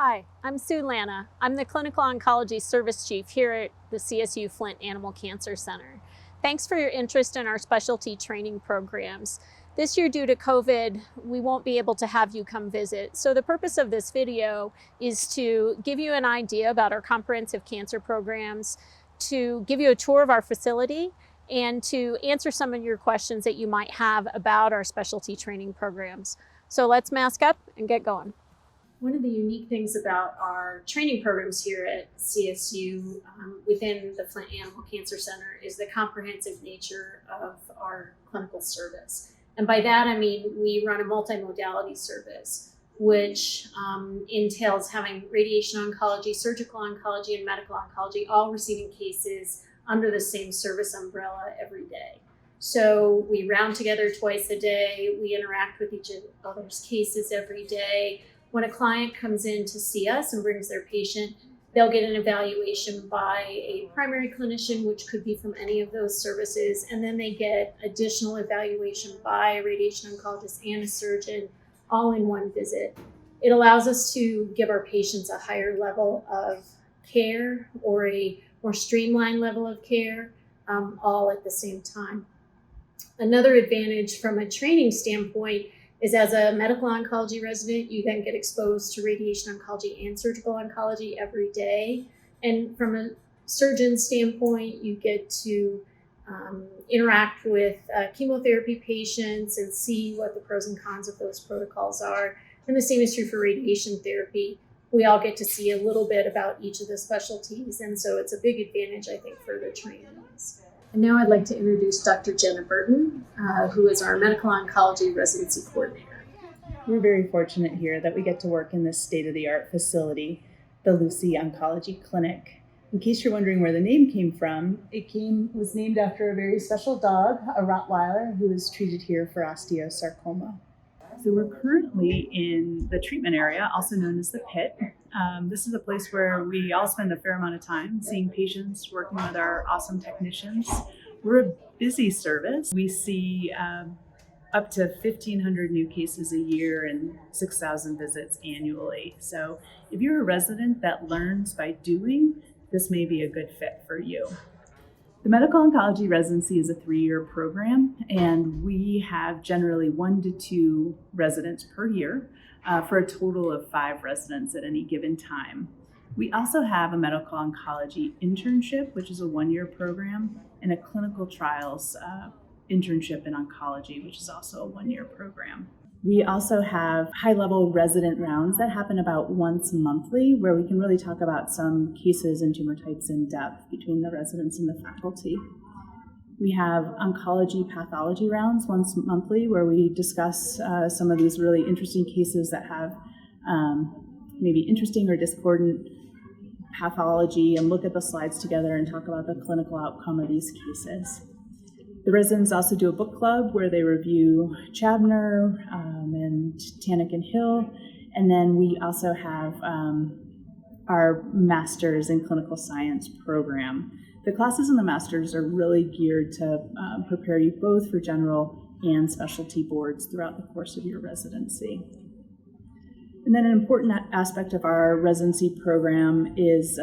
Hi, I'm Sue Lana. I'm the Clinical Oncology Service Chief here at the CSU Flint Animal Cancer Center. Thanks for your interest in our specialty training programs. This year, due to COVID, we won't be able to have you come visit. So the purpose of this video is to give you an idea about our comprehensive cancer programs, to give you a tour of our facility, and to answer some of your questions that you might have about our specialty training programs. So let's mask up and get going. One of the unique things about our training programs here at CSU within the Flint Animal Cancer Center is the comprehensive nature of our clinical service. And by that, I mean we run a multimodality service, which entails having radiation oncology, surgical oncology, and medical oncology all receiving cases under the same service umbrella every day. So we round together twice a day. We interact with each other's cases every day. When a client comes in to see us and brings their patient, they'll get an evaluation by a primary clinician, which could be from any of those services, and then they get additional evaluation by a radiation oncologist and a surgeon, all in one visit. It allows us to give our patients a higher level of care or a more streamlined level of care, all at the same time. Another advantage from a training standpoint is as a medical oncology resident, you then get exposed to radiation oncology and surgical oncology every day. And from a surgeon standpoint, you get to interact with chemotherapy patients and see what the pros and cons of those protocols are. And the same is true for radiation therapy. We all get to see a little bit about each of the specialties. And so it's a big advantage, I think, for the trainees. And now I'd like to introduce Dr. Jenna Burton, who is our medical oncology residency coordinator. We're very fortunate here that we get to work in this state-of-the-art facility, the Lucy Oncology Clinic. In case you're wondering where the name came from, was named after a very special dog, a Rottweiler, who was treated here for osteosarcoma. So we're currently in the treatment area, also known as the pit. This is a place where we all spend a fair amount of time seeing patients, working with our awesome technicians. We're a busy service. We see up to 1,500 new cases a year and 6,000 visits annually. So if you're a resident that learns by doing, this may be a good fit for you. The medical oncology residency is a 3-year program, and we have generally 1 to 2 residents per year for a total of 5 residents at any given time. We also have a medical oncology internship, which is a 1-year program, and a clinical trials internship in oncology, which is also a 1-year program. We also have high-level resident rounds that happen about once monthly, where we can really talk about some cases and tumor types in depth between the residents and the faculty. We have oncology pathology rounds once monthly, where we discuss some of these really interesting cases that have maybe interesting or discordant pathology, and look at the slides together and talk about the clinical outcome of these cases. The residents also do a book club where they review Chabner and Tannick and Hill. And then we also have our Masters in Clinical Science program. The classes in the Masters are really geared to prepare you both for general and specialty boards throughout the course of your residency. And then an important aspect of our residency program is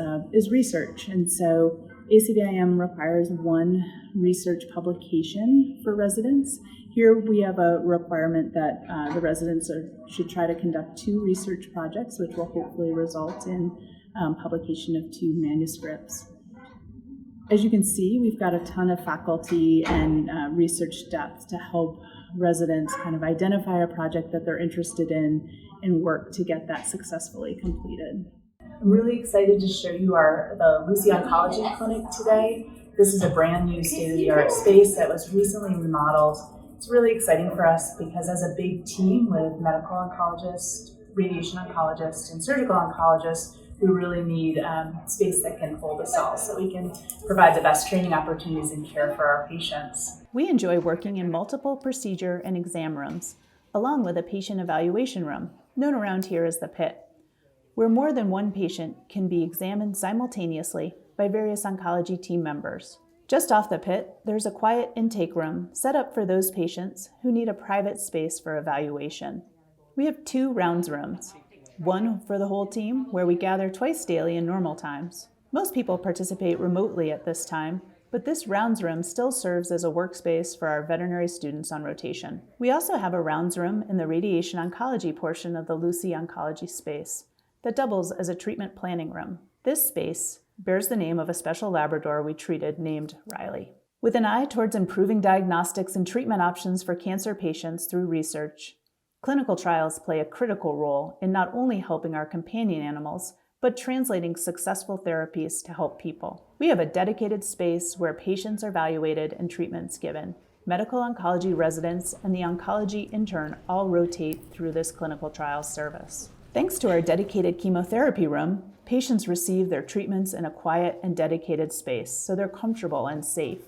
research. And so ACVIM requires 1 research publication for residents. Here we have a requirement that the residents should try to conduct 2 research projects, which will hopefully result in publication of 2 manuscripts. As you can see, we've got a ton of faculty and research depth to help residents kind of identify a project that they're interested in and work to get that successfully completed. I'm really excited to show you the Lucy Oncology Clinic today. This is a brand new state-of-the-art space that was recently remodeled. It's really exciting for us because as a big team with medical oncologists, radiation oncologists, and surgical oncologists, we really need space that can hold us all so we can provide the best training opportunities and care for our patients. We enjoy working in multiple procedure and exam rooms, along with a patient evaluation room, known around here as the pit, where more than 1 patient can be examined simultaneously by various oncology team members. Just off the pit, there's a quiet intake room set up for those patients who need a private space for evaluation. We have 2 rounds rooms. one for the whole team, where we gather twice daily in normal times. Most people participate remotely at this time, but this rounds room still serves as a workspace for our veterinary students on rotation. We also have a rounds room in the radiation oncology portion of the Lucy Oncology space that doubles as a treatment planning room. This space bears the name of a special Labrador we treated named Riley. With an eye towards improving diagnostics and treatment options for cancer patients through research, clinical trials play a critical role in not only helping our companion animals, but translating successful therapies to help people. We have a dedicated space where patients are evaluated and treatments given. Medical oncology residents and the oncology intern all rotate through this clinical trials service. Thanks to our dedicated chemotherapy room, patients receive their treatments in a quiet and dedicated space, so they're comfortable and safe.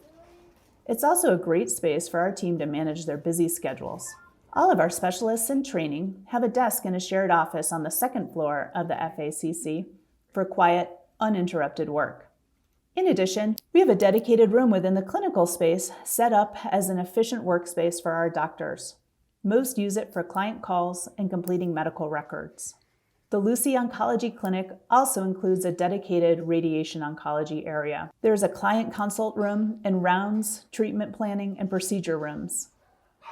It's also a great space for our team to manage their busy schedules. All of our specialists in training have a desk in a shared office on the second floor of the FACC for quiet, uninterrupted work. In addition, we have a dedicated room within the clinical space set up as an efficient workspace for our doctors. Most use it for client calls and completing medical records. The Lucy Oncology Clinic also includes a dedicated radiation oncology area. There is a client consult room and rounds, treatment planning, and procedure rooms.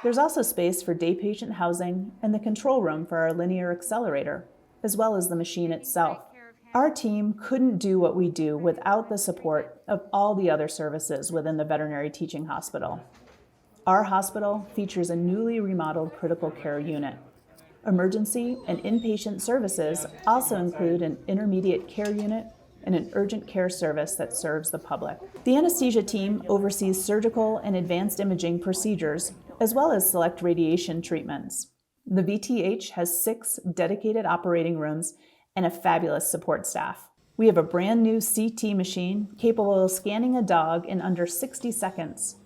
There's also space for day patient housing and the control room for our linear accelerator, as well as the machine itself. Our team couldn't do what we do without the support of all the other services within the veterinary teaching hospital. Our hospital features a newly remodeled critical care unit. Emergency and inpatient services also include an intermediate care unit and an urgent care service that serves the public. The anesthesia team oversees surgical and advanced imaging procedures, as well as select radiation treatments. The VTH has 6 dedicated operating rooms and a fabulous support staff. We have a brand new CT machine capable of scanning a dog in under 60 seconds.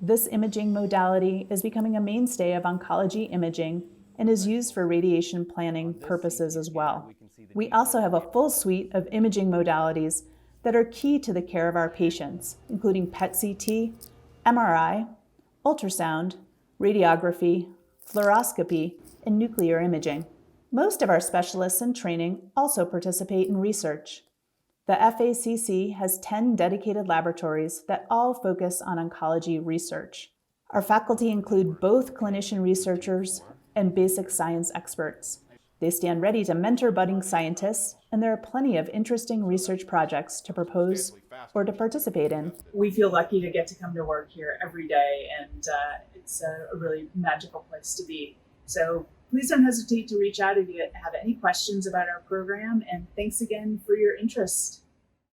This imaging modality is becoming a mainstay of oncology imaging and is used for radiation planning purposes as well. We also have a full suite of imaging modalities that are key to the care of our patients, including PET-CT, MRI, ultrasound, radiography, fluoroscopy, and nuclear imaging. Most of our specialists in training also participate in research. The FACC has 10 dedicated laboratories that all focus on oncology research. Our faculty include both clinician researchers and basic science experts. They stand ready to mentor budding scientists, and there are plenty of interesting research projects to propose or to participate in. We feel lucky to get to come to work here every day, and it's a really magical place to be. So please don't hesitate to reach out if you have any questions about our program, and thanks again for your interest.